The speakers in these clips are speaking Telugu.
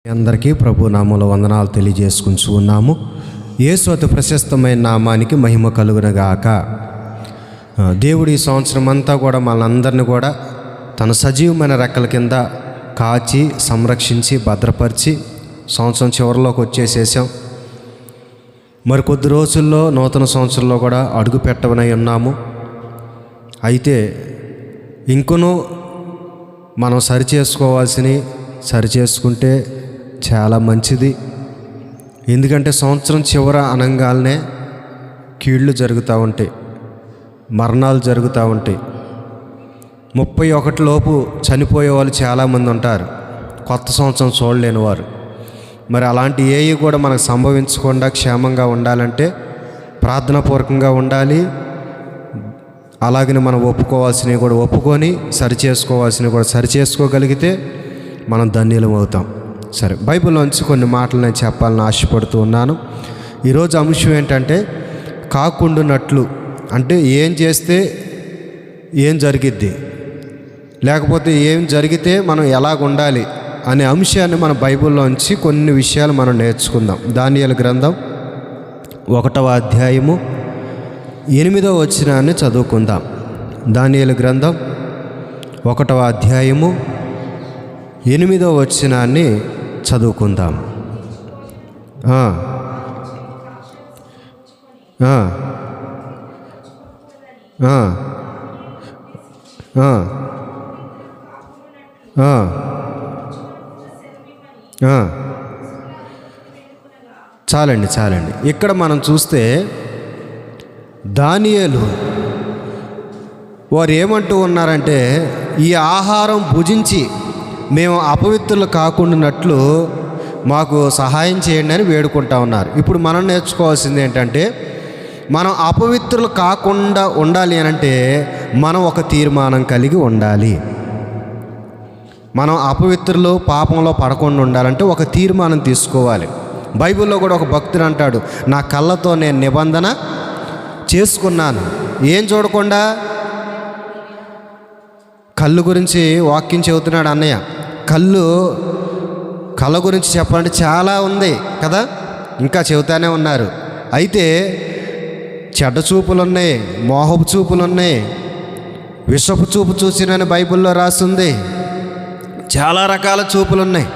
అందరికీ ప్రభు నామములో వందనాలు తెలియజేసుకుంటూ ఉన్నాము. యేసు అతి ప్రశస్తమైన నామానికి మహిమ కలుగునగాక. దేవుడు ఈ సంవత్సరం అంతా కూడా మనందరిని కూడా తన సజీవమైన రెక్కల కింద కాచి సంరక్షించి భద్రపరిచి సంవత్సరం చివరిలోకి వచ్చేసేసాం. మరి కొద్ది రోజుల్లో నూతన సంవత్సరంలో కూడా అడుగు పెట్టవనై ఉన్నాము. అయితే ఇంకనూ మనం సరిచేసుకుంటే చాలా మంచిది. ఎందుకంటే సంవత్సరం చివర అనంగానే కీళ్ళు జరుగుతూ ఉంటాయి, మరణాలు జరుగుతూ ఉంటాయి. 31 లోపు చనిపోయే వాళ్ళు చాలామంది ఉంటారు, కొత్త సంవత్సరం చూడలేని వారు. మరి అలాంటి ఏవి కూడా మనకు సంభవించకుండా క్షేమంగా ఉండాలంటే ప్రార్థనాపూర్వకంగా ఉండాలి. అలాగని మనం ఒప్పుకోవాల్సినవి కూడా ఒప్పుకొని సరిచేసుకోవాల్సినవి కూడా సరిచేసుకోగలిగితే మనం ధన్యులం అవుతాం. సరే, బైబిల్లోంచి కొన్ని మాటలు నేను చెప్పాలని ఆశపడుతూ ఉన్నాను. ఈరోజు అంశం ఏంటంటే కాకుండానట్లు, అంటే ఏం చేస్తే ఏం జరిగిద్ది, లేకపోతే ఏం జరిగితే మనం ఎలాగ ఉండాలి అనే అంశాన్ని మన బైబిల్లోంచి కొన్ని విషయాలు మనం నేర్చుకుందాం. దానియేలు గ్రంథం 1వ అధ్యాయము 8వ వచనాన్ని చదువుకుందాం. దానియేలు గ్రంథం 1వ అధ్యాయము 8వ వచనాన్ని చదువుకుందాం. చాలండి. ఇక్కడ మనం చూస్తే దానియేలు వారు ఏమంటూ ఉన్నారంటే, ఈ ఆహారం భుజించి మేము అపవిత్రులు కాకుండానట్లు మాకు సహాయం చేయండి అని వేడుకుంటా ఉన్నారు. ఇప్పుడు మనం నేర్చుకోవాల్సింది ఏంటంటే, మనం అపవిత్రులు కాకుండా ఉండాలి అని అంటే మనం ఒక తీర్మానం కలిగి ఉండాలి. మనం అపవిత్రులు పాపంలో పడకుండా ఉండాలంటే ఒక తీర్మానం తీసుకోవాలి. బైబిల్లో కూడా ఒక భక్తుడు అంటాడు, నా కళ్ళతో నేను నిబంధన చేసుకున్నాను. ఏం చూడకుండా? కళ్ళు గురించి వాక్యం చెబుతున్నాడు అన్నయ్య. కళ్ళ గురించి చెప్పాలంటే చాలా ఉంది కదా, ఇంకా చెబుతానే ఉన్నారు. అయితే చెడ్డ చూపులు ఉన్నాయి, మోహపు చూపులు ఉన్నాయి, విషపు చూపు చూసినని బైబిల్లో రాస్తుంది. చాలా రకాల చూపులు ఉన్నాయి.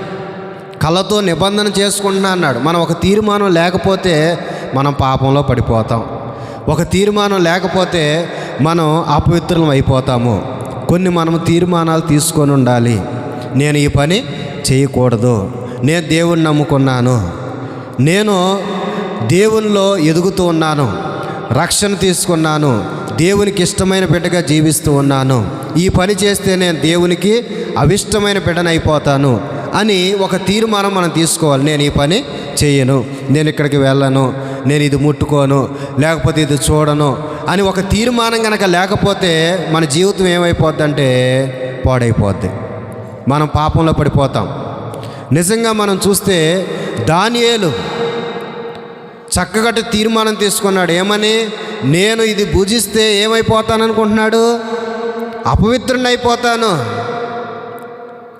కళ్ళతో నిబంధన చేసుకుంటున్నా అన్నాడు. మనం ఒక తీర్మానం లేకపోతే మనం పాపంలో పడిపోతాం. ఒక తీర్మానం లేకపోతే మనం అపవిత్రులం అయిపోతాము. కొన్ని మనం తీర్మానాలు తీసుకొని ఉండాలి. నేను ఈ పని చేయకూడదు, నేను దేవుణ్ణి నమ్ముకున్నాను, నేను దేవునిలో ఎదుగుతూ ఉన్నాను, రక్షణ తీసుకున్నాను, దేవునికి ఇష్టమైన బిడ్డగా జీవిస్తూ ఉన్నాను, ఈ పని చేస్తే నేను దేవునికి అవిష్టమైన బిడ్డనైపోతాను అని ఒక తీర్మానం మనం తీసుకోవాలి. నేను ఈ పని చేయను, నేను ఇక్కడికి వెళ్ళను, నేను ఇది ముట్టుకోను, లేకపోతే ఇది చూడను అని ఒక తీర్మానం కనుక లేకపోతే మన జీవితం ఏమైపోద్ది అంటే పాడైపోద్ది, మనం పాపంలో పడిపోతాం. నిజంగా మనం చూస్తే దానియేలు చక్కగా తీర్మానం తీసుకున్నాడు. ఏమని? నేను ఇది భుజిస్తే ఏమైపోతాను అనుకుంటున్నాడు? అపవిత్రుడిని అయిపోతాను.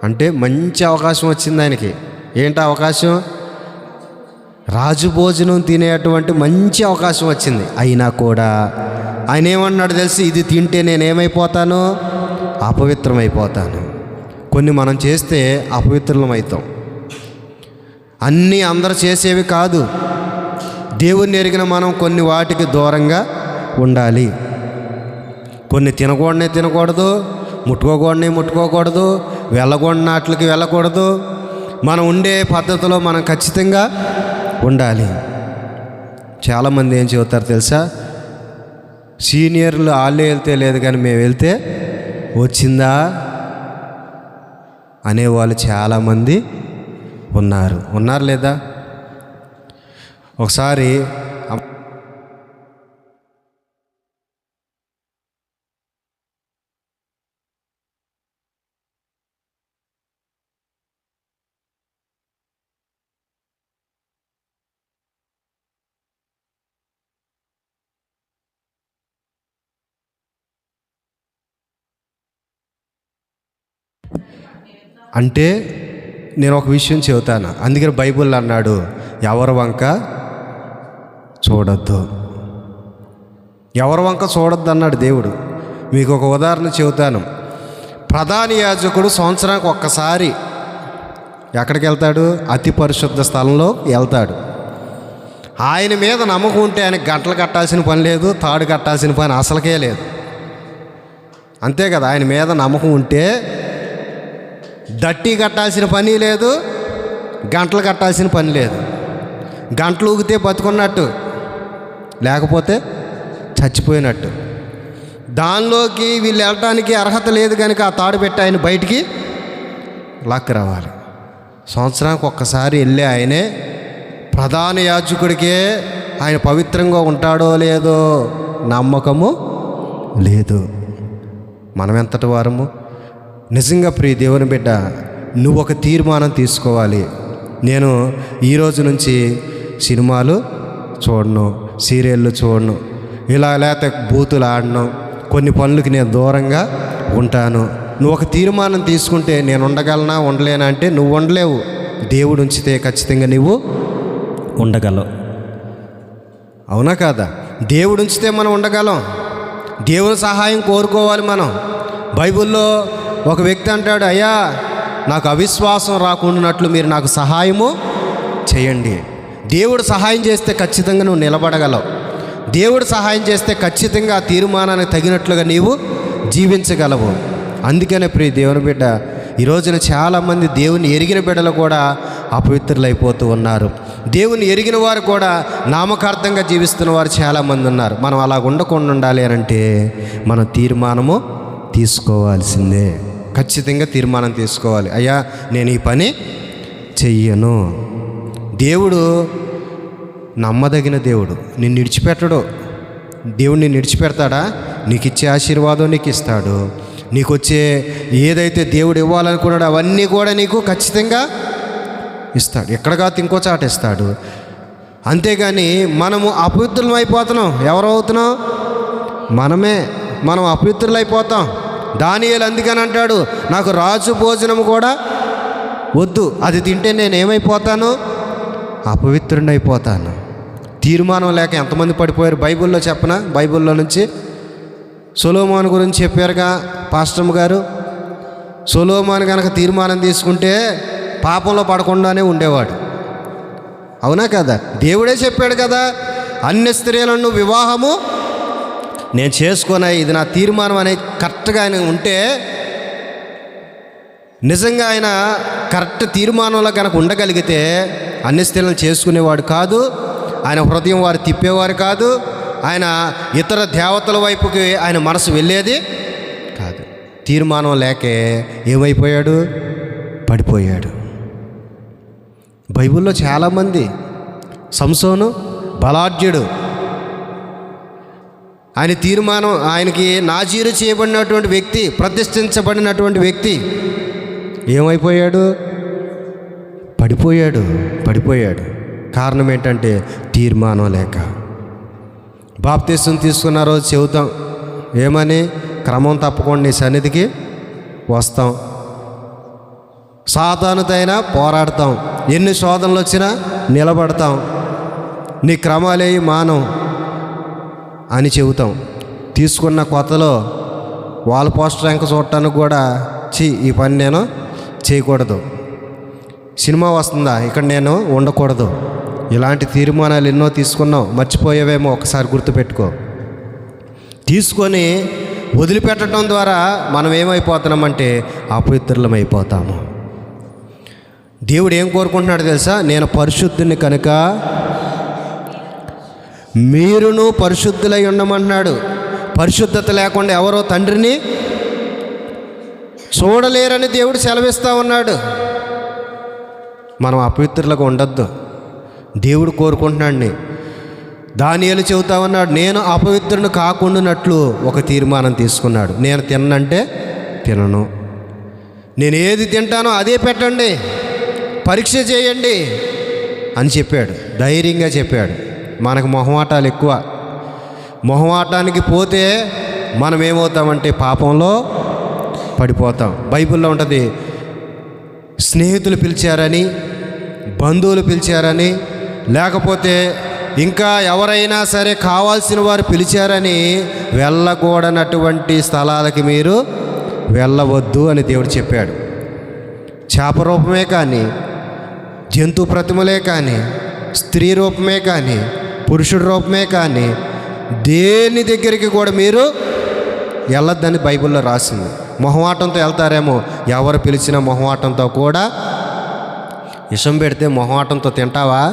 అంటే మంచి అవకాశం వచ్చింది ఆయనకి. ఏంటి అవకాశం? రాజు భోజనం తినేటువంటి మంచి అవకాశం వచ్చింది. అయినా కూడా ఆయన ఏమన్నాడు తెలిసి, ఇది తింటే నేనేమైపోతాను? అపవిత్రమైపోతాను. కొన్ని మనం చేస్తే అపవిత్రులం అవుతాం. అన్నీ అందరూ చేసేవి కాదు. దేవుణ్ణి ఎరిగిన మనం కొన్ని వాటికి దూరంగా ఉండాలి. కొన్ని తినకూడదు, ముట్టుకోకూడదు, వెళ్ళకూడనట్లకి వెళ్ళకూడదు. మనం ఉండే పద్ధతిలో మనం ఖచ్చితంగా ఉండాలి. చాలామంది ఏం చెబుతారు తెలుసా? సీనియర్లు వాళ్ళే వెళ్తే లేదు కానీ మేము వెళ్తే వచ్చిందా అనేవాళ్ళు చాలామంది ఉన్నారు లేదా? ఒకసారి అంటే నేను ఒక విషయం చెబుతాను. అందుకని బైబిల్ అన్నాడు, ఎవరి వంక చూడొద్దు, ఎవరి వంక చూడొద్దు అన్నాడు దేవుడు. మీకు ఒక ఉదాహరణ చెబుతాను. ప్రధాన యాజకుడు సంవత్సరానికి ఒక్కసారి ఎక్కడికి వెళ్తాడు? అతి పరిశుద్ధ స్థలంలో వెళ్తాడు. ఆయన మీద నమ్మకం ఉంటే ఆయనకి గంటలు కట్టాల్సిన పని లేదు, తాడు కట్టాల్సిన పని అసలుకే లేదు. అంతే కదా, ఆయన మీద నమ్మకం ఉంటే దట్టి కట్టాల్సిన పని లేదు, గంటలు కట్టాల్సిన పని లేదు. గంటలు ఊగితే బతుకున్నట్టు, లేకపోతే చచ్చిపోయినట్టు. దానిలోకి వీళ్ళు వెళ్ళటానికి అర్హత లేదు కనుక ఆ తాడు పెట్టి ఆయన బయటికి లాక్కు రావాలి. సంవత్సరానికి ఒక్కసారి వెళ్ళి ఆయనే ప్రధాన యాజకుడికే ఆయన పవిత్రంగా ఉంటాడో లేదో నమ్మకము లేదు. మనం ఎంతటి వారము? నిజంగా ప్రియ దేవుని బిడ్డ, నువ్వు ఒక తీర్మానం తీసుకోవాలి. నేను ఈరోజు నుంచి సినిమాలు చూడను, సీరియళ్ళు చూడను, ఇలా లేకపోతే బూతులు ఆడను, కొన్ని పనులకి నేను దూరంగా ఉంటాను. నువ్వు ఒక తీర్మానం తీసుకుంటే నేను ఉండగలనా ఉండలేనా అంటే నువ్వు ఉండలేవు. దేవుడు ఉంచితే ఖచ్చితంగా నువ్వు ఉండగలవు. అవునా కాదా? దేవుడు ఉంచితే మనం ఉండగలం. దేవుని సహాయం కోరుకోవాలి మనం. బైబిల్లో ఒక వ్యక్తి అంటాడు, అయ్యా నాకు అవిశ్వాసం రాకుండానట్లు మీరు నాకు సహాయము చేయండి. దేవుడు సహాయం చేస్తే ఖచ్చితంగా నువ్వు నిలబడగలవు. దేవుడు సహాయం చేస్తే ఖచ్చితంగా ఆ తీర్మానానికి తగినట్లుగా నీవు జీవించగలవు. అందుకనే ప్రియ దేవుని బిడ్డ, ఈ రోజున చాలామంది దేవుని ఎరిగిన బిడ్డలు కూడా అపవిత్రులైపోతూ ఉన్నారు. దేవుని ఎరిగిన వారు కూడా నామకార్థంగా జీవిస్తున్న వారు చాలామంది ఉన్నారు. మనం అలా ఉండకుండా ఉండాలి అని అంటే మనం తీర్మానము తీసుకోవాల్సిందే. ఖచ్చితంగా తీర్మానం తీసుకోవాలి. అయ్యా నేను ఈ పని చెయ్యను. దేవుడు నమ్మదగిన దేవుడు, నిన్ను విడిచిపెట్టడు. దేవుడు నిన్ను విడిచిపెడతాడా? నీకు ఇచ్చే ఆశీర్వాదం నీకు ఇస్తాడు. నీకు వచ్చే ఏదైతే దేవుడు ఇవ్వాలనుకున్నాడో అవన్నీ కూడా నీకు ఖచ్చితంగా ఇస్తాడు. ఎక్కడ కాదు ఇంకో చాట ఇస్తాడు. అంతేగాని మనము అపవిత్రులం అయిపోతున్నాం. ఎవరు అవుతున్నాం? మనం అపవిత్రులైపోతాం. దానియేలు అందుకని అంటాడు, నాకు రాజు భోజనం కూడా వద్దు, అది తింటే నేను ఏమైపోతాను? అపవిత్రుడిని అయిపోతాను. తీర్మానం లేక ఎంతమంది పడిపోయారు బైబిల్లో చెప్పనా? బైబిల్లో నుంచి సొలొమోను గురించి చెప్పారుగా పాస్టమ్ గారు. సొలొమోను కనుక తీర్మానం తీసుకుంటే పాపంలో పడకుండానే ఉండేవాడు. అవునా కదా? దేవుడే చెప్పాడు కదా, అన్య స్త్రీలను వివాహము నేను చేసుకున్నా, ఇది నా తీర్మానం అనే కరెక్ట్గా ఆయన ఉంటే, నిజంగా ఆయన కరెక్ట్ తీర్మానంలో కనుక ఉండగలిగితే అన్య స్త్రీలను చేసుకునేవాడు కాదు. ఆయన హృదయం వారు తిప్పేవారు కాదు. ఆయన ఇతర దేవతల వైపుకి ఆయన మనసు వెళ్ళేది కాదు. తీర్మానం లేకే ఏమైపోయాడు? పడిపోయాడు. బైబిల్లో చాలామంది, సంసోను బలాఢ్యుడు, ఆయన తీర్మానం, ఆయనకి నాజీరు చేయబడినటువంటి వ్యక్తి, ప్రతిష్ఠించబడినటువంటి వ్యక్తి ఏమైపోయాడు? పడిపోయాడు. కారణం ఏంటంటే తీర్మానం లేక. బాప్తీసం తీసుకున్న రోజు చెబుతాం ఏమని? క్రమం తప్పకుండా నీ సన్నిధికి వస్తాం, సాతానుతైనా పోరాడతాం, ఎన్ని శోధనలు వచ్చినా నిలబడతాం, నీ క్రమాలేవి మానం అని చెబుతాం. తీసుకున్న కొత్తలో వాల్ పోస్టర్ ఎంక చూడటానికి కూడా ఈ పని నేను చేయకూడదు, సినిమా వస్తుందా ఇక్కడ నేను ఉండకూడదు, ఇలాంటి తీర్మానాలు ఎన్నో తీసుకున్నాం. మర్చిపోయేవేమో ఒకసారి గుర్తుపెట్టుకో. తీసుకొని వదిలిపెట్టడం ద్వారా మనం ఏమైపోతున్నామంటే అపవిత్రులమైపోతాము. దేవుడు ఏం కోరుకుంటున్నాడు తెలుసా? నేను పరిశుద్ధుని కనుక మీరును పరిశుద్ధులై ఉండమన్నాడు. పరిశుద్ధత లేకుండా ఎవరో తండ్రిని చూడలేరని దేవుడు సెలవిస్తూ ఉన్నాడు. మనం అపవిత్రులకు ఉండొద్దు. దేవుడు కోరుకుంటున్నాడు. దానియేలు చెబుతా ఉన్నాడు, నేను అపవిత్రుని కాకుండానట్లు ఒక తీర్మానం తీసుకున్నాడు. నేను తిన్నంటే తినను, నేను ఏది తింటానో అదే పెట్టండి, పరీక్ష చేయండి అని చెప్పాడు. ధైర్యంగా చెప్పాడు. మనకు మొహమాటాలు ఎక్కువ. మొహమాటానికి పోతే మనం ఏమవుతామంటే పాపంలో పడిపోతాం. బైబిల్లో ఉంటుంది, స్నేహితులు పిలిచారని, బంధువులు పిలిచారని, లేకపోతే ఇంకా ఎవరైనా సరే కావాల్సిన వారు పిలిచారని వెళ్ళకూడనటువంటి స్థలాలకి మీరు వెళ్ళవద్దు అని దేవుడు చెప్పాడు. చేప రూపమే కానీ, జంతు ప్రతిమలే కానీ, స్త్రీ రూపమే కానీ, పురుషుడి రూపమే కానీ దేని దగ్గరికి కూడా మీరు వెళ్ళొద్దని బైబిల్లో రాసింది. మొహమాటంతో వెళ్తారేమో, ఎవరు పిలిచిన మొహమాటంతో కూడా. విషం పెడితే మొహమాటంతో తింటావా?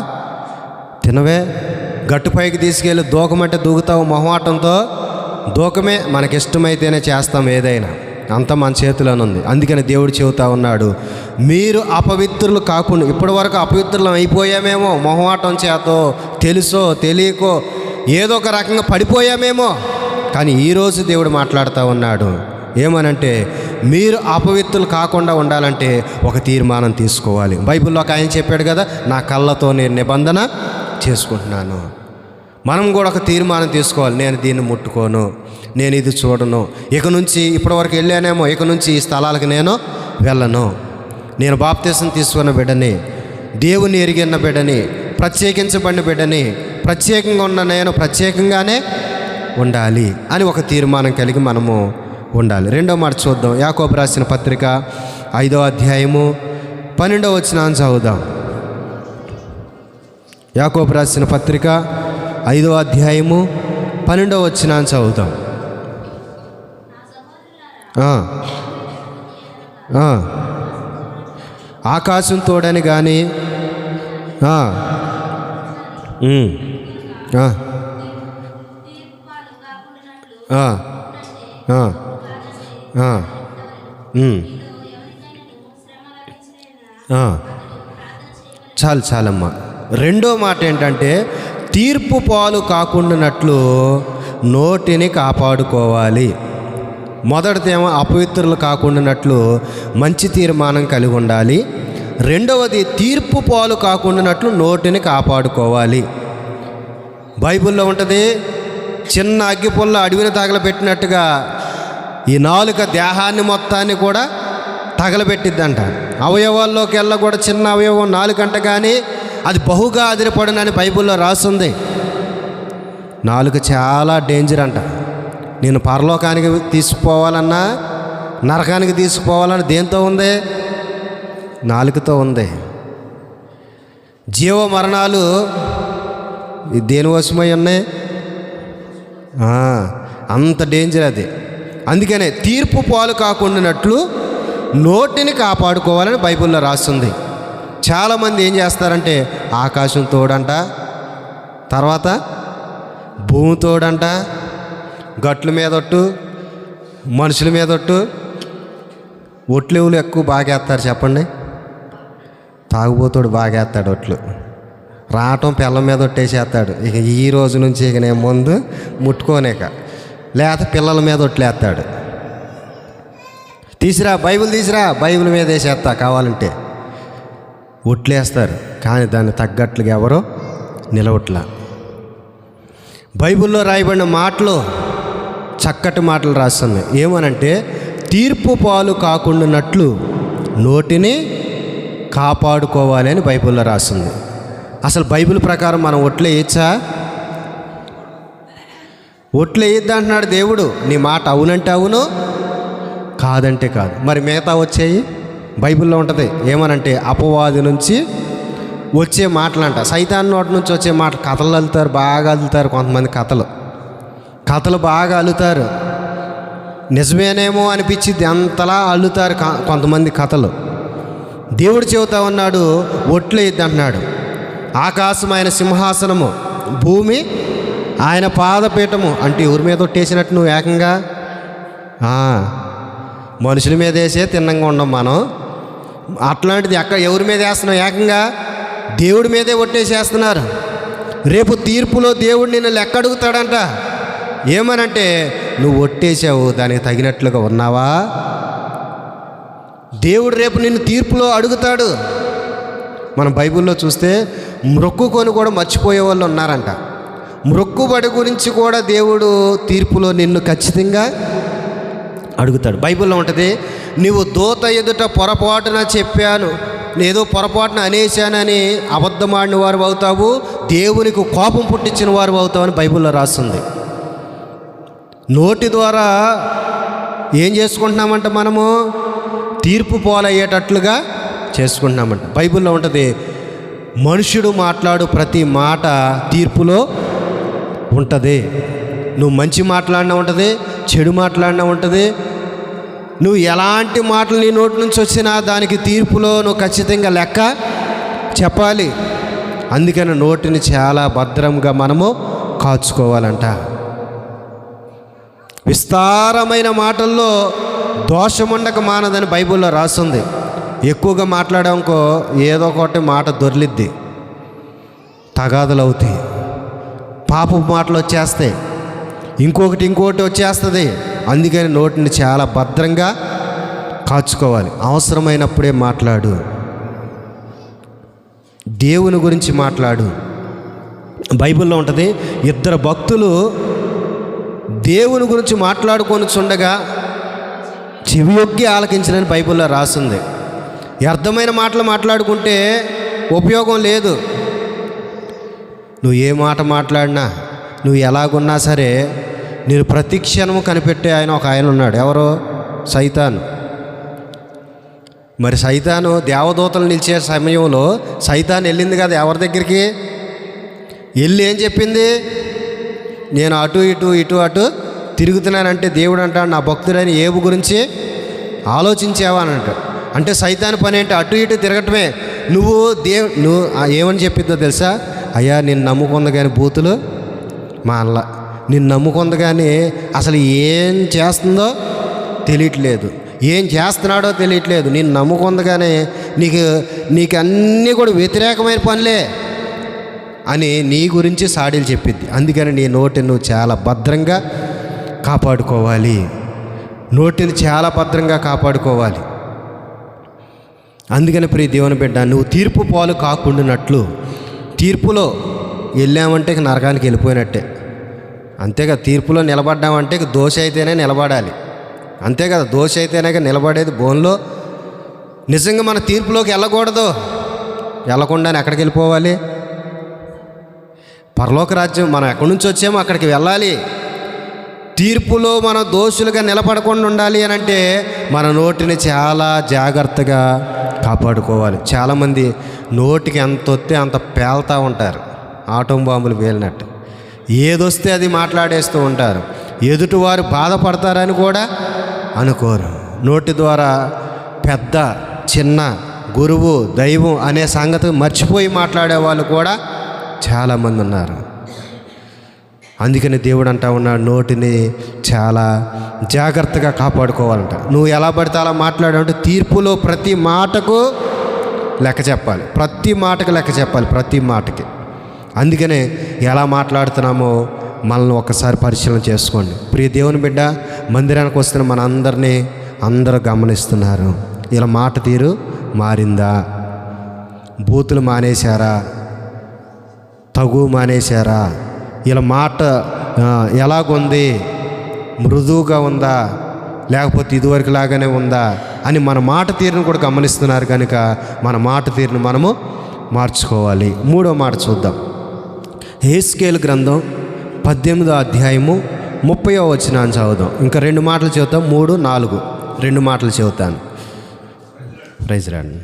తినవే. గట్టుపైకి తీసుకెళ్ళి దూకమంటే దూకుతావు మొహమాటంతో? దూకమే. మనకిష్టమైతేనే చేస్తాం ఏదైనా, అంత మన చేతిలోనే ఉంది. అందుకని దేవుడు చెబుతా ఉన్నాడు, మీరు అపవిత్రులు కాకుండా, ఇప్పటి వరకు అపవిత్రులం అయిపోయామేమో, మొహమాటం చేతో తెలుసో తెలియకో ఏదో ఒక రకంగా పడిపోయామేమో. కానీ ఈరోజు దేవుడు మాట్లాడుతూ ఉన్నాడు ఏమనంటే, మీరు అపవిత్రులు కాకుండా ఉండాలంటే ఒక తీర్మానం తీసుకోవాలి. బైబిల్లో ఒక ఆయన చెప్పాడు కదా, నా కళ్ళతో నేను నిబంధన చేసుకుంటున్నాను. మనం కూడా ఒక తీర్మానం తీసుకోవాలి, నేను దీన్ని ముట్టుకోను, నేను ఇది చూడను, ఇక నుంచి ఇప్పటివరకు వెళ్ళానేమో, ఇక నుంచి ఈ స్థలాలకు నేను వెళ్ళను, నేను బాప్తీసం తీసుకున్న బిడ్డని, దేవుని ఎరిగిన బిడ్డని, ప్రత్యేకించబడిన బిడ్డని, ప్రత్యేకంగా ఉన్న నేను ప్రత్యేకంగానే ఉండాలి అని ఒక తీర్మానం కలిగి మనము ఉండాలి. రెండో మాట చూద్దాం. యాకోబు రాసిన పత్రిక 5వ అధ్యాయము 12వ వచనం చదువుదాం. యాకోబు రాసిన పత్రిక 5వ అధ్యాయము 12వ వచనం చదువుదాం. ఆకాశం తోడని కానీ చాలమ్మా. రెండో మాట ఏంటంటే, తీర్పు పాలు కాకుండానట్లు నోటిని కాపాడుకోవాలి. మొదటిదేమో అపవిత్రులు కాకుండానట్లు మంచి తీర్మానం కలిగి ఉండాలి. రెండవది తీర్పు పాలు కాకుండానట్లు నోటిని కాపాడుకోవాలి. బైబిల్లో ఉంటుంది, చిన్న అగ్గిపుల్ల అడవిని తగలబెట్టినట్టుగా ఈ నాలుక దేహాన్ని మొత్తాన్ని కూడా తగలబెట్టిద్దంట. అవయవాల్లోకి వెళ్ళ కూడా చిన్న అవయవం నాలుకంట, కానీ అది బహుగా అదిరిపడునని బైబిల్లో రాస్తుంది. నాలుక చాలా డేంజర్ అంట. నేను పరలోకానికి తీసుకుపోవాలన్నా, నరకానికి తీసుకుపోవాలన్నా దేంతో ఉంది? నాలుకతో ఉంది. జీవ మరణాలు దేని వశమై ఉన్నాయి? అంత డేంజర్ అది. అందుకనే తీర్పు పాలు కాకుండానట్లు నోటిని కాపాడుకోవాలని బైబిల్లో రాస్తుంది. చాలామంది ఏం చేస్తారంటే, ఆకాశం తోడంట, తర్వాత భూమి తోడంట, గట్ల మీదొట్టు, మనుషుల మీదొట్టు, ఒట్లెవులు ఎక్కువ బాగా వేస్తారు చెప్పండి. తాగుబోతాడు బాగా వేస్తాడు ఒట్లు, రావటం పిల్లల మీద ఒట్టేసేస్తాడు. ఇక ఈ రోజు నుంచి ఇక నేను ముందు ముట్టుకోనేక, లేకపోతే పిల్లల మీద ఒట్లేస్తాడు. తీసిరా బైబిల్, తీసిరా బైబిల్ మీద వేసేస్తా కావాలంటే ఒట్లేస్తారు. కానీ దాన్ని తగ్గట్లుగా ఎవరో నిలవట్లా. బైబిల్లో రాయబడిన మాటలు చక్కటి మాటలు రాస్తున్నాయి. ఏమనంటే, తీర్పు పాలు కాకుండానట్లు నోటిని కాపాడుకోవాలి అని బైబిల్లో రాస్తుంది. అసలు బైబిల్ ప్రకారం మనం ఒట్లు వేయచ్చా? ఒట్లు వేయద్దు అంటున్నాడు దేవుడు. నీ మాట అవునంటే అవును, కాదంటే కాదు. మరి మిగతా వచ్చేయి బైబిల్లో ఉంటుంది. ఏమనంటే, అపవాది నుంచి వచ్చే మాటలంట, సైతాన్ నోటి నుంచి వచ్చే మాటలు. కథలు అల్లుతారు, బాగా అల్లుతారు కొంతమంది. కథలు బాగా అల్లుతారు. నిజమేనేమో అనిపించింది అంతలా అల్లుతారు కొంతమంది కథలు. దేవుడు చెబుతా ఉన్నాడు, ఒట్లు వేయద్దు అంటున్నాడు. ఆకాశం ఆయన సింహాసనము, భూమి ఆయన పాదపీఠము. అంటే ఎవరి మీద ఒట్టేసినట్టు నువ్వు ఏకంగా మనుషుల మీద వేసే తిన్నంగా ఉండం మనం. అట్లాంటిది ఎవరి మీద వేస్తున్నావు? ఏకంగా దేవుడి మీదే ఒట్టేసేస్తున్నారు. రేపు తీర్పులో దేవుడు నిన్ను లెక్క అడుగుతాడంట. ఏమనంటే, నువ్వు ఒట్టేసావు, దానికి తగినట్లుగా ఉన్నావా? దేవుడు రేపు నిన్ను తీర్పులో అడుగుతాడు. మనం బైబిల్లో చూస్తే మ్రొక్కుకొని కూడా మర్చిపోయే వాళ్ళు ఉన్నారంట. మ్రొక్కుబడి గురించి కూడా దేవుడు తీర్పులో నిన్ను ఖచ్చితంగా అడుగుతాడు. బైబిల్లో ఉంటుంది, నీవు దూత ఎదుట పొరపాటున చెప్పాను, ఏదో పొరపాటున అనేశానని అబద్ధమాడిన వారు అవుతావు, దేవునికి కోపం పుట్టించిన వారు అవుతావు అని బైబిల్లో రాస్తుంది. నోటి ద్వారా ఏం చేసుకుంటున్నామంట? మనము తీర్పు పోలయ్యేటట్లుగా చేసుకుంటున్నామంట. బైబిల్లో ఉంటుంది, మనుషుడు మాట్లాడు ప్రతి మాట తీర్పులో ఉంటుంది. నువ్వు మంచి మాట్లాడినా ఉంటుంది, చెడు మాట్లాడినా ఉంటుంది. నువ్వు ఎలాంటి మాటలు నీ నోటి నుంచి వచ్చినా దానికి తీర్పులో నువ్వు ఖచ్చితంగా లెక్క చెప్పాలి. అందుకని నోటిని చాలా భద్రంగా మనము కాచుకోవాలంట. విస్తారమైన మాటల్లో దోషముండక మానదని బైబిల్లో రాస్తుంది. ఎక్కువగా మాట్లాడామనుకో ఏదో ఒకటి మాట దొర్లిద్ది, తగాదులు అవుతాయి, పాపపు మాటలు వచ్చేస్తాయి, ఇంకొకటి వచ్చేస్తుంది. అందుకని నోటిని చాలా భద్రంగా కాచుకోవాలి. అవసరమైనప్పుడే మాట్లాడు, దేవుని గురించి మాట్లాడు. బైబిల్లో ఉంటుంది, ఇద్దరు భక్తులు దేవుని గురించి మాట్లాడుకొని చుండగా చెవియొగ్గి ఆలకించనని బైబిల్లో రాస్తుంది. వ్యర్థమైన మాటలు మాట్లాడుకుంటే ఉపయోగం లేదు. నువ్వు ఏ మాట మాట్లాడినా, నువ్వు ఎలాగున్నా సరే, నేను ప్రతి క్షణము కనిపెట్టే ఒక ఆయన ఉన్నాడు. ఎవరో? సైతాను. మరి సైతాను దేవదూతలు నిలిచే సమయంలో సైతాను వెళ్ళింది కదా ఎవరి దగ్గరికి? వెళ్ళి ఏం చెప్పింది? నేను అటు అటు తిరుగుతున్నానంటే దేవుడు అంటాడు, నా భక్తుడని ఏబు గురించి ఆలోచించావా అని అంటాడు. అంటే సైతాను పని ఏంటి? అటు ఇటు తిరగటమే. నువ్వు ఏమని చెప్పిద్దో తెలుసా? అయ్యా నిన్ను నమ్ముకుంది కానీ బూతులు మా అల్ల, నిన్ను నమ్ముకుంది కానీ అసలు ఏం చేస్తుందో తెలియట్లేదు, ఏం చేస్తున్నాడో తెలియట్లేదు, నిన్ను నమ్ముకుంది కానీ నీకు అన్నీ కూడా వ్యతిరేకమైన పనులే అని నీ గురించి సాడీలు చెప్పిద్ది. అందుకని నీ నోటిని నువ్వు చాలా భద్రంగా కాపాడుకోవాలి. నోటిని చాలా భద్రంగా కాపాడుకోవాలి. అందుకని ప్రియ దేవుని బిడ్డ, నువ్వు తీర్పు పాలు కాకుండానట్లు, తీర్పులో వెళ్ళామంటే నరకానికి వెళ్ళిపోయినట్టే. అంతే కదా, తీర్పులో నిలబడ్డామంటే దోష అయితేనే నిలబడాలి. అంతే కదా, దోష అయితేనే నిలబడేది. బోన్లో నిజంగా మన తీర్పులోకి వెళ్ళకూడదు. వెళ్ళకుండా ఎక్కడికి వెళ్ళిపోవాలి? పరలోక రాజ్యం. మనం ఎక్కడి నుంచి వచ్చామో అక్కడికి వెళ్ళాలి. తీర్పులో మనం దోషులుగా నిలబడకుండా ఉండాలి అని అంటే మన నోటిని చాలా జాగ్రత్తగా కాపాడుకోవాలి. చాలామంది నోటికి ఎంత వస్తే అంత పేల్తూ ఉంటారు, ఆటం బాంబులు పేలినట్టు. ఏదొస్తే అది మాట్లాడేస్తూ ఉంటారు. ఎదుటివారు బాధపడతారని కూడా అనుకోరు. నోటి ద్వారా పెద్ద చిన్న, గురువు దైవం అనే సంగతి మర్చిపోయి మాట్లాడే వాళ్ళు కూడా చాలామంది ఉన్నారు. అందుకని దేవుడు అంటా ఉన్నాడు, నోటిని చాలా జాగ్రత్తగా కాపాడుకోవాలంట. నువ్వు ఎలా పడితే అలా మాట్లాడాలంటే తీర్పులో ప్రతి మాటకు లెక్క చెప్పాలి. ప్రతి మాటకు లెక్క చెప్పాలి, ప్రతి మాటకి. అందుకనే ఎలా మాట్లాడుతున్నామో మనల్ని ఒక్కసారి పరిశీలన చేసుకోండి. ప్రియ దేవుని బిడ్డ, మందిరానికి వస్తున్న మన అందరూ గమనిస్తున్నారు. ఇలా మాట తీరు మారిందా? బూతులు మానేశారా? తగు మానేశారా? ఇలా మాట ఎలాగుంది? మృదువుగా ఉందా లేకపోతే ఇదివరకు లాగానే ఉందా అని మన మాట తీరును కూడా గమనిస్తున్నారు. కనుక మన మాట తీరును మనము మార్చుకోవాలి. మూడో మాట చూద్దాం. హెస్కేలు గ్రంథం 18వ అధ్యాయము 30వ వచనాన్ని చదువుదాం. ఇంకా 2 మాటలు చదువుతాం, 3, 4 2 మాటలు చదువుతాను. ప్రైజ్ రాండి.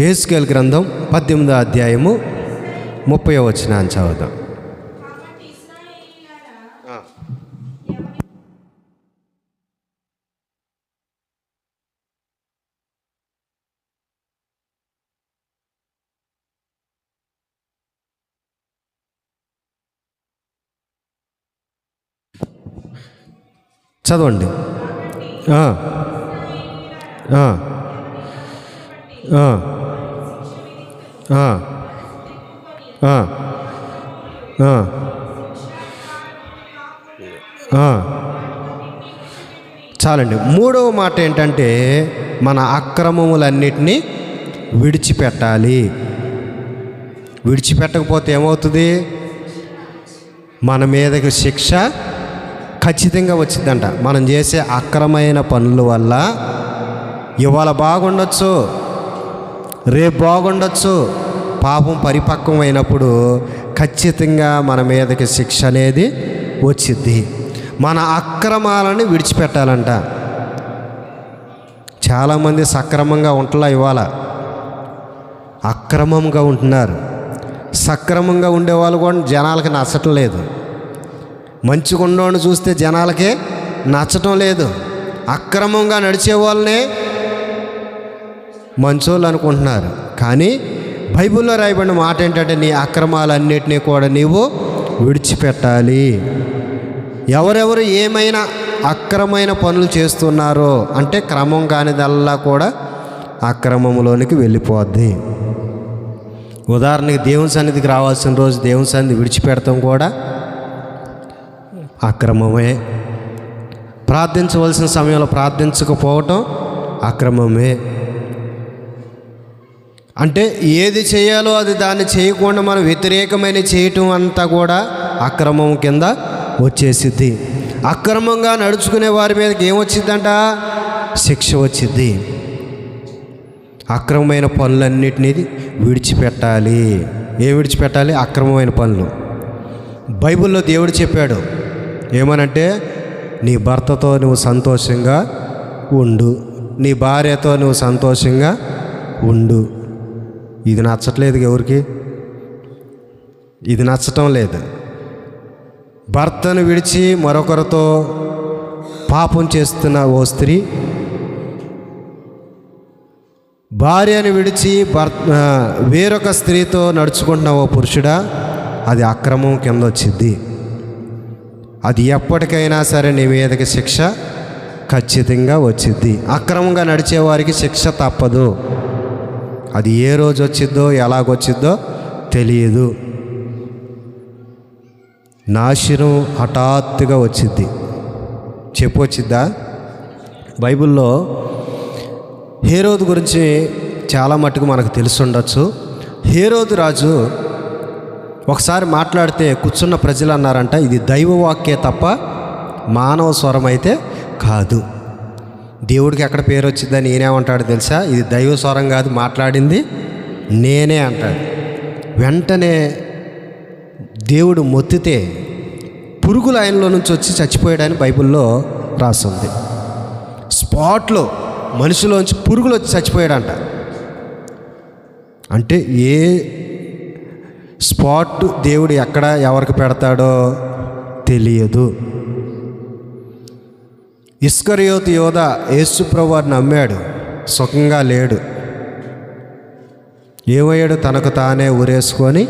హెస్కేలు గ్రంథం 18వ అధ్యాయము 30వ వచనాన్ని చదువుదాం. చదవండి. చాలండి. మూడవ మాట ఏంటంటే మన అక్రమములన్నిటినీ విడిచిపెట్టాలి. విడిచిపెట్టకపోతే ఏమవుతుంది? మన మీదకి శిక్ష ఖచ్చితంగా వచ్చిందంట. మనం చేసే అక్రమైన పనుల వల్ల ఇవాళ బాగుండొచ్చు, రేపు బాగుండొచ్చు, పాపం పరిపక్వమైనప్పుడు ఖచ్చితంగా మన మీదకి శిక్ష అనేది వచ్చిద్ది. మన అక్రమాలను విడిచిపెట్టాలంట. చాలామంది సక్రమంగా ఉంటలా, ఇవాళ అక్రమంగా ఉంటున్నారు. సక్రమంగా ఉండేవాళ్ళు కూడా జనాలకి నచ్చటం లేదు. మంచిగా ఉండోని చూస్తే జనాలకి నచ్చటం లేదు. అక్రమంగా నడిచే వాళ్ళనే మంచోళ్ళు అనుకుంటున్నారు. కానీ బైబిల్లో రాయబడిన మాట ఏంటంటే, నీ అక్రమాలన్నిటినీ కూడా నీవు విడిచిపెట్టాలి. ఎవరెవరు ఏమైనా అక్రమైన పనులు చేస్తున్నారో అంటే క్రమం కానిదల్లా కూడా అక్రమంలోనికి వెళ్ళిపోద్ది. ఉదాహరణకి దేవుని సన్నిధికి రావాల్సిన రోజు దేవుని సన్నిధి విడిచిపెడతాం కూడా అక్రమమే. ప్రార్థించవలసిన సమయంలో ప్రార్థించకపోవటం అక్రమమే. అంటే ఏది చేయాలో అది దాన్ని చేయకుండా మనం వ్యతిరేకమైన చేయటం అంతా కూడా అక్రమం కింద వచ్చేసిద్ది. అక్రమంగా నడుచుకునే వారి మీదకి ఏమొచ్చిందంట? శిక్ష వచ్చిద్ది. అక్రమమైన పనులన్నిటినీ విడిచిపెట్టాలి. ఏం విడిచిపెట్టాలి? అక్రమమైన పనులు. బైబిల్లో దేవుడు చెప్పాడు ఏమనంటే, నీ భర్తతో నువ్వు సంతోషంగా ఉండు, నీ భార్యతో నువ్వు సంతోషంగా ఉండు. ఇది నచ్చట్లేదు ఎవరికి? ఇది నచ్చటం లేదు. భర్తను విడిచి మరొకరితో పాపం చేస్తున్న ఓ స్త్రీ, భార్యను విడిచి వేరొక స్త్రీతో నడుచుకుంటున్న ఓ పురుషుడా, అది అక్రమం కింద వచ్చింది. అది ఎప్పటికైనా సరే నీ మీదకి శిక్ష ఖచ్చితంగా వచ్చిద్ది. అక్రమంగా నడిచేవారికి శిక్ష తప్పదు. అది ఏ రోజు వచ్చిద్దో ఎలాగొచ్చిద్దో తెలియదు. నాశనం హఠాత్తుగా వచ్చిద్ది. చెప్పొచ్చిద్దా? బైబిల్లో హేరోదు గురించి చాలా మట్టుకు మనకు తెలుసుండొచ్చు. హేరోదు రాజు ఒకసారి మాట్లాడితే కూర్చున్న ప్రజలు అన్నారంట, ఇది దైవవాక్యే తప్ప మానవ స్వరం అయితే కాదు. దేవుడికి ఎక్కడ పేరు వచ్చిందని నేనేమంటాడు తెలుసా? ఇది దైవ స్వరం కాదు, మాట్లాడింది నేనే అంటాడు. వెంటనే దేవుడు మొత్తితే పురుగులు ఆయనలో నుంచి వచ్చి చచ్చిపోయాడని బైబిల్లో రాస్తుంది. స్పాట్లో మనిషిలోంచి పురుగులు వచ్చి చచ్చిపోయాడంట. అంటే ఏ స్పాట్ దేవుడు ఎక్కడ ఎవరికి పెడతాడో తెలియదు. ఇస్కరియోతు యోధ యేసు ప్రభువుని నమ్మాడు, సుఖంగా లేడు. ఏమయ్యాడు? తనకు తానే ఊరేసుకొని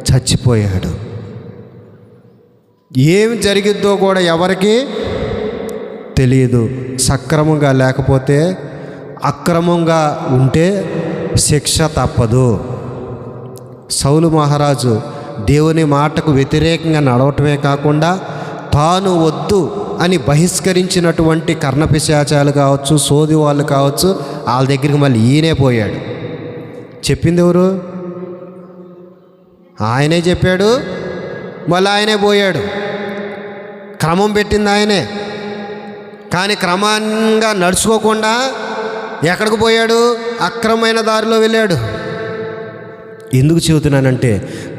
చచ్చిపోయాడు. ఏమి జరిగిద్దో కూడా ఎవరికి తెలియదు. సక్రమంగా లేకపోతే, అక్రమంగా ఉంటే శిక్ష తప్పదు. సౌలు మహారాజు దేవుని మాటకు వ్యతిరేకంగా నడవటమే కాకుండా తాను వద్దు అని బహిష్కరించినటువంటి కర్ణపిశాచాలు కావచ్చు, సోది వాళ్ళు కావచ్చు, వాళ్ళ దగ్గరికి మళ్ళీ ఈయనే పోయాడు. చెప్పింది ఎవరు? ఆయనే చెప్పాడు, మళ్ళీ ఆయనే పోయాడు. క్రమం పెట్టింది ఆయనే. కానీ క్రమంగా నడుచుకోకుండా ఎక్కడికి పోయాడు? అక్రమమైన దారిలో వెళ్ళాడు. ఎందుకు చెబుతున్నానంటే,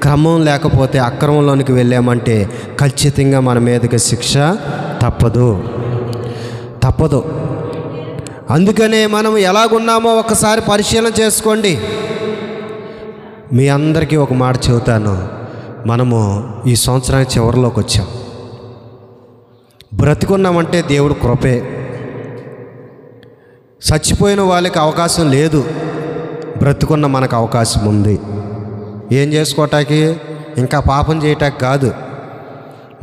క్రమం లేకపోతే అక్రమంలోనికి వెళ్ళామంటే ఖచ్చితంగా మన మీదకి శిక్ష తప్పదు. అందుకనే మనం ఎలాగున్నామో ఒకసారి పరిశీలన చేసుకోండి. మీ అందరికీ ఒక మాట చెబుతాను. మనము ఈ సంవత్సరానికి చివరిలోకి వచ్చాం. బ్రతికున్నామంటే దేవుడు కృపే. చచ్చిపోయిన వాళ్ళకి అవకాశం లేదు, బ్రతుకున్న మనకు అవకాశం ఉంది. ఏం చేసుకోవటానికి? ఇంకా పాపం చేయటానికి కాదు,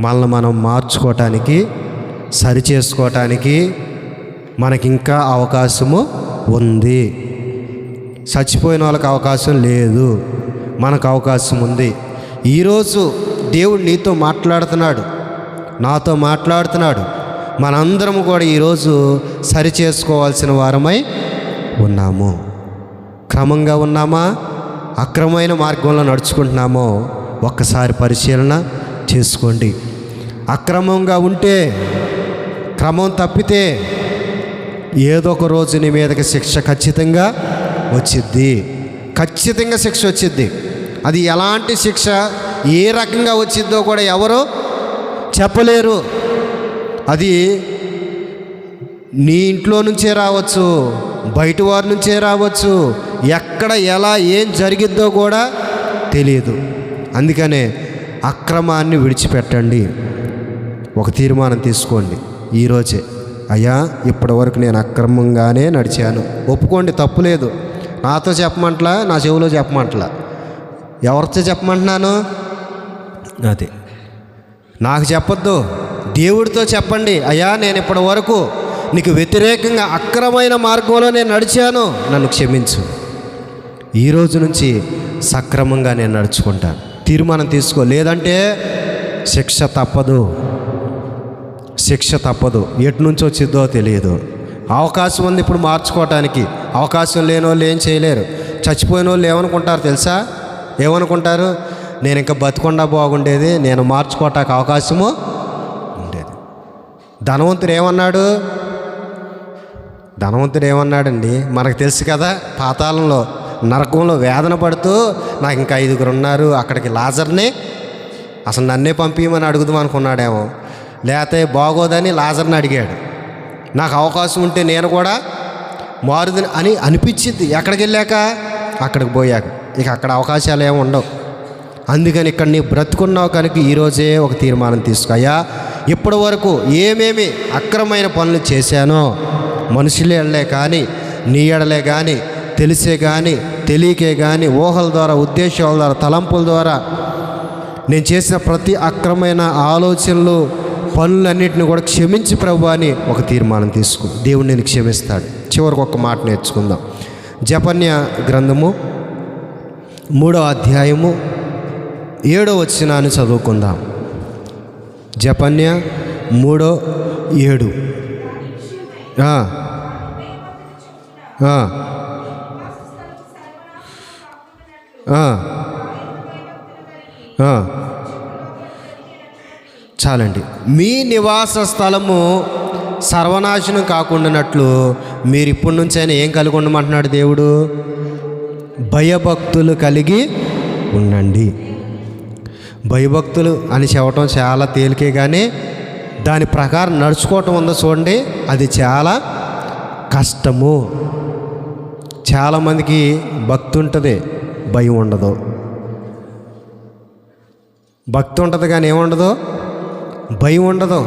మనల్ని మనం మార్చుకోవటానికి, సరి చేసుకోవటానికి మనకి ఇంకా అవకాశము ఉంది. చచ్చిపోయిన వాళ్ళకి అవకాశం లేదు, మనకు అవకాశం ఉంది. ఈరోజు దేవుడు నీతో మాట్లాడుతున్నాడు, నాతో మాట్లాడుతున్నాడు. మనందరం కూడా ఈరోజు సరి చేసుకోవాల్సిన వారమై ఉన్నాము. క్రమంగా ఉన్నామా, అక్రమమైన మార్గంలో నడుచుకుంటున్నామో ఒక్కసారి పరిశీలన చేసుకోండి. అక్రమంగా ఉంటే, క్రమం తప్పితే ఏదో ఒక రోజు నీ మీదకి శిక్ష ఖచ్చితంగా వచ్చిద్ది. ఖచ్చితంగా శిక్ష వచ్చిద్ది. అది ఎలాంటి శిక్ష, ఏ రకంగా వచ్చిద్దో కూడా ఎవరు చెప్పలేరు. అది నీ ఇంట్లో నుంచే రావచ్చు, బయట వారి నుంచే రావచ్చు, ఎక్కడ ఎలా ఏం జరిగిద్దో కూడా తెలియదు. అందుకనే అక్రమాన్ని విడిచిపెట్టండి. ఒక తీర్మానం తీసుకోండి ఈరోజే, అయ్యా ఇప్పటి వరకు నేను అక్రమంగానే నడిచాను. ఒప్పుకోండి, తప్పులేదు. నాతో చెప్పమంటలా, నా చెవిలో చెప్పమంటలా, ఎవరితో చెప్పమంటున్నాను? అది నాకు చెప్పొద్దు, దేవుడితో చెప్పండి. అయ్యా నేను ఇప్పటి వరకు నీకు వ్యతిరేకంగా అక్రమైన మార్గంలో నేను నడిచాను, నన్ను క్షమించు. ఈరోజు నుంచి సక్రమంగా నేను నడుచుకుంటాను. తీర్మానం తీసుకో. లేదంటే శిక్ష తప్పదు, శిక్ష తప్పదు. ఎటు నుంచి వచ్చిద్దో తెలియదు. అవకాశం ఉంది ఇప్పుడు మార్చుకోవటానికి. అవకాశం లేని వాళ్ళు ఏం చేయలేరు. చచ్చిపోయిన వాళ్ళు ఏమనుకుంటారు తెలుసా? ఏమనుకుంటారు? నేను ఇంకా బతికుండా బాగుండేది, నేను మార్చుకోవటానికి అవకాశము ఉండేది. ధనవంతుడు ఏమన్నాడండి? మనకు తెలుసు కదా, పాతాళంలో నరకంలో వేదన పడుతూ నాకు ఇంకా 5గురు ఉన్నారు, అక్కడికి లాజర్ని అసలు నన్నే పంపించమని అడుగుదాం అనుకున్నాడేమో. లేకపోతే బాగోదని లాజర్ని అడిగాడు. నాకు అవకాశం ఉంటే నేను కూడా మారుదని అని అనిపించింది. ఎక్కడికి వెళ్ళాక? అక్కడికి పోయాక. ఇక అక్కడ అవకాశాలు ఏమి ఉండవు. అందుకని ఇక్కడ నీ బ్రతుకున్నావు కనుక ఈరోజే ఒక తీర్మానం తీసుకో. అయ్యా ఇప్పటి వరకు ఏమేమి అక్రమైన పనులు చేశానో, మనుషుల ఎడలే కానీ, నీ ఎడలే కానీ, తెలిసే కానీ తెలియకే కానీ, ఊహల ద్వారా, ఉద్దేశాల ద్వారా, తలంపుల ద్వారా నేను చేసిన ప్రతి అక్రమైన ఆలోచనలు, పనులన్నింటినీ కూడా క్షమించి ప్రభు అని ఒక తీర్మానం తీసుకో. దేవుడు నేను క్షమిస్తాడు. చివరికి ఒక మాట నేర్చుకుందాం. జపన్య గ్రంథము 3వ అధ్యాయము 7వ వచనాన్ని చదువుకుందాం. జపన్య 3:7. చాలండి. మీ నివాస స్థలము సర్వనాశనం కాకుండానట్లు మీరు ఇప్పటి నుంచైనా ఏం కలిగి ఉండమంటున్నాడు దేవుడు? భయభక్తులు కలిగి ఉండండి. భయభక్తులు అని చెప్పటం చాలా తేలికే, కానీ దాని ప్రకారం నడుచుకోవటం ఉందో చూడండి, అది చాలా కష్టము. చాలామందికి భక్తి ఉంటుంది, భయం ఉండదు. భక్తి ఉంటుంది కానీ ఏముండదు? భయం ఉండదు.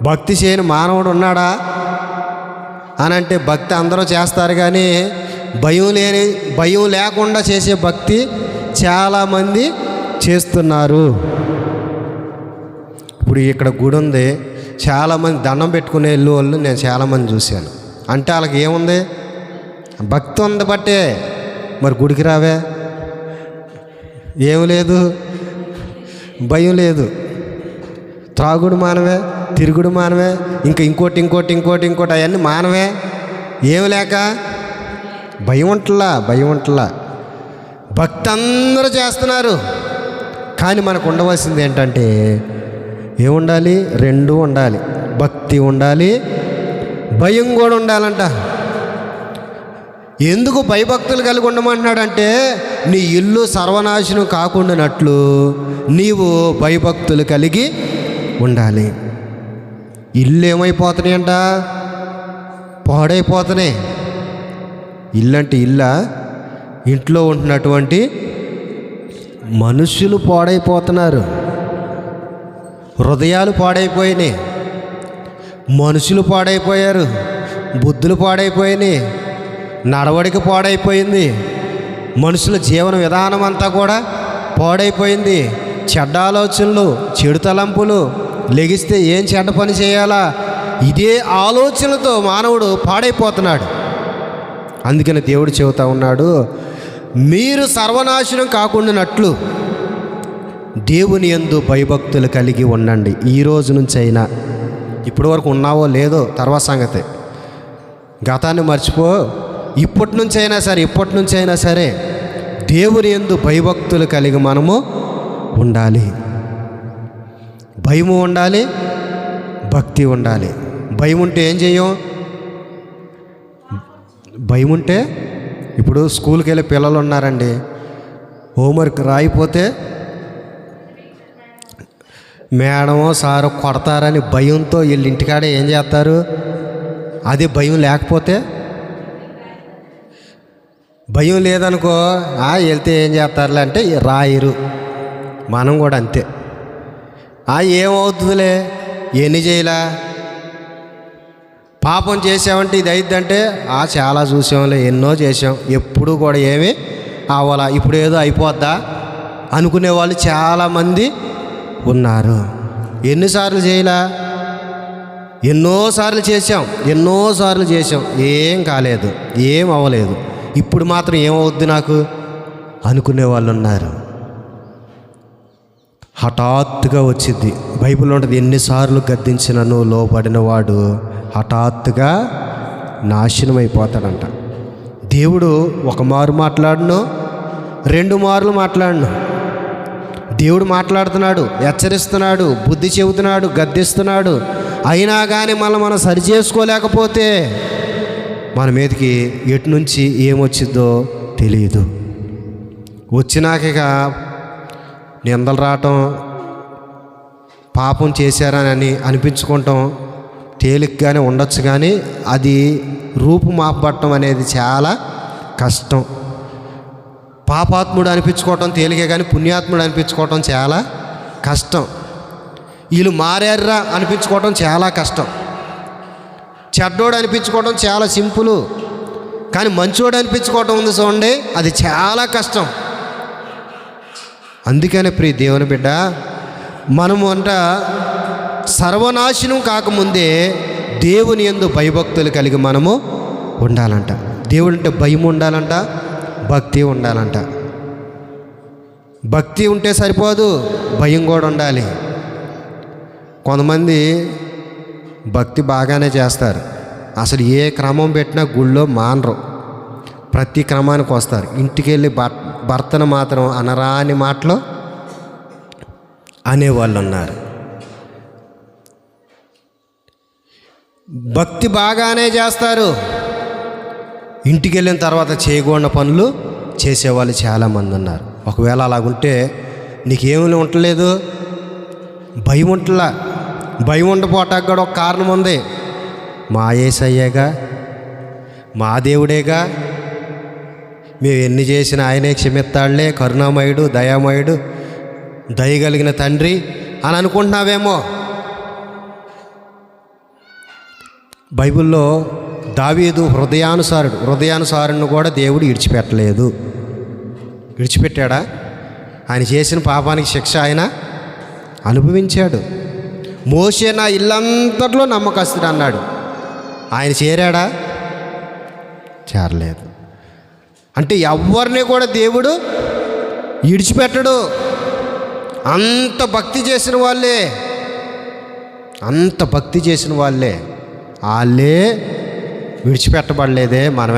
భక్తి చేయని మానవుడు ఉన్నాడా అని అంటే, భక్తి అందరూ చేస్తారు కానీ భయం లేకుండా చేసే భక్తి చాలామంది చేస్తున్నారు. ఇప్పుడు ఇక్కడ గుడి ఉంది, చాలామంది దండం పెట్టుకునే వాళ్ళు నేను చాలామంది చూశాను. అంటే వాళ్ళకి ఏముంది? భక్తి ఉంది బట్టే. మరి గుడికి రావే? ఏమి లేదు, భయం లేదు. త్రాగుడు మానవే, తిరుగుడు మానవే, ఇంకా ఇంకోటి అవన్నీ మానవే. ఏమి లేక భయం ఉంటలా. భక్తి అందరూ చేస్తున్నారు, కానీ మనకు ఉండవలసింది ఏంటంటే ఏముండాలి? 2 ఉండాలి. భక్తి ఉండాలి, భయం కూడా ఉండాలంట. ఎందుకు భయభక్తులు కలిగి ఉండమంటున్నాడంటే, నీ ఇల్లు సర్వనాశనం కాకుండానట్లు నీవు భయభక్తులు కలిగి ఉండాలి. ఇల్లు ఏమైపోతున్నాయంట? పాడైపోతున్నాయి. ఇల్లు అంటే ఇల్లా? ఇంట్లో ఉంటున్నటువంటి మనుషులు పాడైపోతున్నారు. హృదయాలు పాడైపోయినాయి, మనుషులు పాడైపోయారు, బుద్ధులు పాడైపోయినాయి, నడవడిక పాడైపోయింది, మనుషుల జీవన విధానం అంతా కూడా పాడైపోయింది. చెడ్డ ఆలోచనలు, చెడు తలంపులు, లెగిస్తే ఏం చెడ్డ పని చేయాలా, ఇదే ఆలోచనలతో మానవుడు పాడైపోతున్నాడు. అందుకని దేవుడు చెబుతా ఉన్నాడు, మీరు సర్వనాశనం కాకుండానట్లు దేవుని యందు భయభక్తులు కలిగి ఉండండి. ఈ రోజు నుంచి అయినా, ఇప్పటి వరకు ఉన్నావో లేదో తర్వాత సంగతి, గతాన్ని మర్చిపో. ఇప్పటి నుంచి అయినా సరే దేవుని యందు భయభక్తులు కలిగి మనము ఉండాలి. భయము ఉండాలి, భక్తి ఉండాలి. భయం ఉంటే ఏం చేయం? భయం ఉంటే ఇప్పుడు స్కూల్కి వెళ్ళే పిల్లలు ఉన్నారండి, హోంవర్క్ రాయిపోతే మేడమో సారో కొడతారని భయంతో వీళ్ళు ఇంటికాడే ఏం చేస్తారు? అదే భయం లేకపోతే, భయం లేదనుకో వెళ్తే ఏం చేస్తారులే అంటే రాయరు. మనం కూడా అంతే. ఏమవుతుందిలే, ఎన్ని చేయలా, పాపం చేసామంటే ఇది అయిద్దంటే చాలా చూసాంలే, ఎన్నో చేసాం, ఎప్పుడు కూడా ఏమీ అవ్వాలా, ఇప్పుడు ఏదో అయిపోద్దా అనుకునే వాళ్ళు చాలామంది ఉన్నారు. ఎన్నిసార్లు చేయలా, ఎన్నోసార్లు చేసాం, ఏం కాలేదు, ఏం అవ్వలేదు, ఇప్పుడు మాత్రం ఏమవుద్ది నాకు అనుకునే వాళ్ళు ఉన్నారు. హఠాత్తుగా వచ్చింది. బైబిల్లో ఉంటుంది, ఎన్నిసార్లు గద్దించినను లోబడిన వాడు హఠాత్తుగా నాశనం అయిపోతాడంట. దేవుడు ఒక మారు మాట్లాడను, 2 మార్లు మాట్లాడను. దేవుడు మాట్లాడుతున్నాడు, హెచ్చరిస్తున్నాడు, బుద్ధి చెబుతున్నాడు, గద్దిస్తున్నాడు. అయినా కానీ మనం సరి చేసుకోలేకపోతే మన మీదకి ఎటు నుంచి ఏమొచ్చిందో తెలియదు. వచ్చినాక నిందలు రావటం, పాపం చేశారని అనిపించుకోవటం తేలికగానే ఉండొచ్చు, కానీ అది రూపుమాపబట్టం అనేది చాలా కష్టం. పాపాత్ముడు అనిపించుకోవటం తేలికే, కానీ పుణ్యాత్ముడు అనిపించుకోవటం చాలా కష్టం. వీళ్ళు మారారా అనిపించుకోవటం చాలా కష్టం. చెడ్డోడు అనిపించుకోవటం చాలా సింపుల్, కానీ మంచోడు అనిపించుకోవటం ఉంది చూడండి, అది చాలా కష్టం. అందుకనే ప్రియ దేవుని బిడ్డ, మనము సర్వనాశనం కాకముందే దేవుని యందు భయభక్తులు కలిగి మనము ఉండాలంట. దేవుడు అంటే భయం ఉండాలంట, భక్తి ఉండాలంట. భక్తి ఉంటే సరిపోదు, భయం కూడా ఉండాలి. కొంతమంది భక్తి బాగానే చేస్తారు, అసలు ఏ క్రమం పెట్టినా గుళ్ళో మానరు, ప్రతి క్రమానికి వస్తారు. ఇంటికి వెళ్ళి భర్తను మాత్రం అనరాని మాటలు అనేవాళ్ళు ఉన్నారు. భక్తి బాగానే చేస్తారు, ఇంటికి వెళ్ళిన తర్వాత చేయకూడని పనులు చేసేవాళ్ళు చాలామంది ఉన్నారు. ఒకవేళ అలాగుంటే నీకేమీ ఉండలేదు, భయం ఉంటలా. భయం ఉండపోవటానికి కూడా ఒక కారణం ఉంది. మా యేసయ్యేగా, మా దేవుడేగా, మేము ఎన్ని చేసినా ఆయనే క్షమిస్తాడులే, కరుణామయుడు, దయామయుడు, దయగలిగిన తండ్రి అని అనుకుంటున్నావేమో. బైబిల్లో దావీదు హృదయానుసారుని కూడా దేవుడు విడిచిపెట్టాడా? ఆయన చేసిన పాపానికి శిక్ష ఆయన అనుభవించాడు. మోషే నా ఇల్లంతట్లో నమ్మకస్తుడు అన్నాడు, ఆయన చేరాడా? చేరలేదు. అంటే ఎవరిని కూడా దేవుడు విడిచిపెట్టడు. అంత భక్తి చేసిన వాళ్ళే వాళ్ళే విడిచిపెట్టబడలేదే. మనం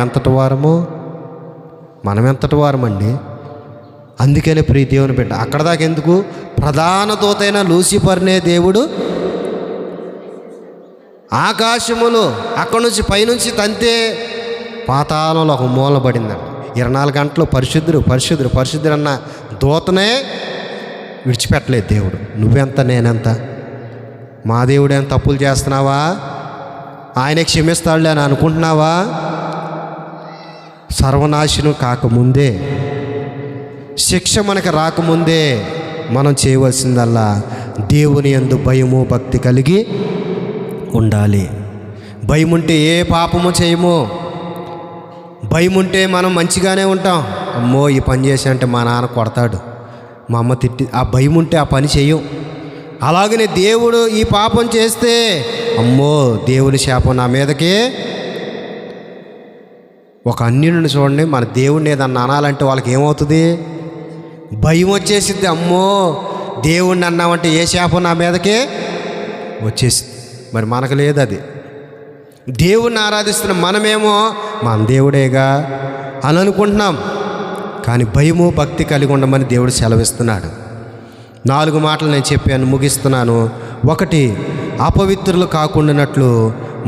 ఎంతటి వారమండి. అందుకనే ప్రియ దేవుని బిడ్డ, అక్కడ దాకా ఎందుకు, ప్రధాన దూతైన లూసిఫర్నే దేవుడు ఆకాశములో అక్కడి నుంచి పైనుంచి తంతే పాతాళంలో ఒక మూల పడిందండి. 24 గంటలు పరిశుద్ధుడు అన్న దూతనే విడిచిపెట్టలేదు దేవుడు. నువ్వెంత, నేనెంత? మా దేవుడేం తప్పులు చేస్తున్నావా, ఆయన క్షమిస్తాడులే అని అనుకుంటున్నావా? సర్వనాశనం కాకముందే, శిక్ష మనకు రాకముందే మనం చేయవలసిందల్లా దేవుని యందు భయము భక్తి కలిగి ఉండాలి. భయం ఉంటే ఏ పాపము చేయము. భయం ఉంటే మనం మంచిగానే ఉంటాం. అమ్మో ఈ పని చేసా అంటే మా నాన్న కొడతాడు, మా అమ్మ తిట్టి, ఆ భయం ఉంటే ఆ పని చెయ్యం. అలాగనే దేవుడు ఈ పాపం చేస్తే అమ్మో దేవుని శాపం నా మీదకే. ఒక అన్యుడిని చూడండి, మన దేవుడిని ఏదన్నా అనాలంటే వాళ్ళకి ఏమవుతుంది? భయం వచ్చేసిద్ది. అమ్మో దేవుడిని అన్నామంటే ఏ శాపం నా మీదకే వచ్చేసింది. మరి మనకు లేదు అది. దేవుణ్ణి ఆరాధిస్తున్న మనమేమో మన దేవుడేగా అని అనుకుంటున్నాం, కానీ భయము భక్తి కలిగి ఉండమని దేవుడు సెలవిస్తున్నాడు. 4 మాటలు నేను చెప్పాను, ముగిస్తున్నాను. 1, అపవిత్రులు కాకుండానట్లు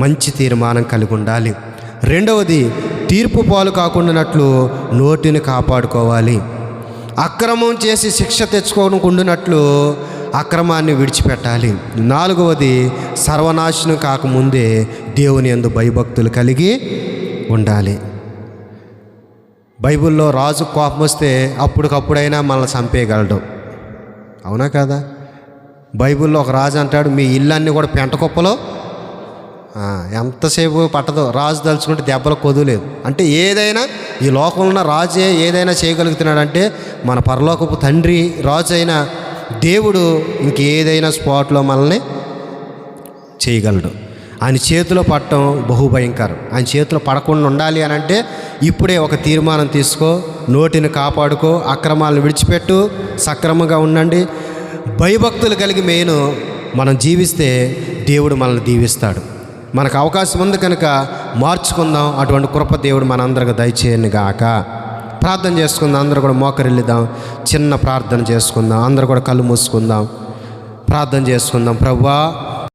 మంచి తీర్మానం కలిగి ఉండాలి. 2వది, తీర్పు పాలు కాకుండానట్లు నోటిని కాపాడుకోవాలి. అక్రమం చేసి శిక్ష తెచ్చుకోకుండా అక్రమాన్ని విడిచిపెట్టాలి. 4వది, సర్వనాశనం కాకముందే దేవుని యందు భయభక్తులు కలిగి ఉండాలి. బైబిల్లో రాజు కోపం వస్తే అప్పటికప్పుడైనా మనల్ని చంపేయగలడు, అవునా కదా? బైబిల్లో ఒక రాజు అంటాడు, మీ ఇల్లన్నీ కూడా పెంట కుప్పలో ఎంతసేపు పట్టదో, రాజు తలుచుకుంటే దెబ్బలు కొదులేదు. అంటే ఏదైనా ఈ లోకంలో ఉన్న రాజే ఏదైనా చేయగలుగుతున్నాడంటే మన పరలోకపు తండ్రి రాజు అయిన దేవుడు ఇంకేదైనా స్పాట్లో మనల్ని చేయగలడు. ఆయన చేతిలో పడటం బహుభయంకరం. ఆయన చేతిలో పడకుండా ఉండాలి అని అంటే ఇప్పుడే ఒక తీర్మానం తీసుకో, నోటిని కాపాడుకో, అక్రమాలను విడిచిపెట్టు, సక్రమంగా ఉండండి. భయభక్తులు కలిగి మనం జీవిస్తే దేవుడు మనల్ని దీవిస్తాడు. మనకు అవకాశం ఉంది కనుక మార్చుకుందాం. అటువంటి కృప దేవుడు మనందరికి దయచేయను గాక. ప్రార్థన చేసుకుందాం, అందరూ కూడా మోకరిల్లుదాం, చిన్న ప్రార్థన చేసుకుందాం, అందరూ కూడా కళ్ళు మూసుకుందాం, ప్రార్థన చేసుకుందాం. ప్రభువా,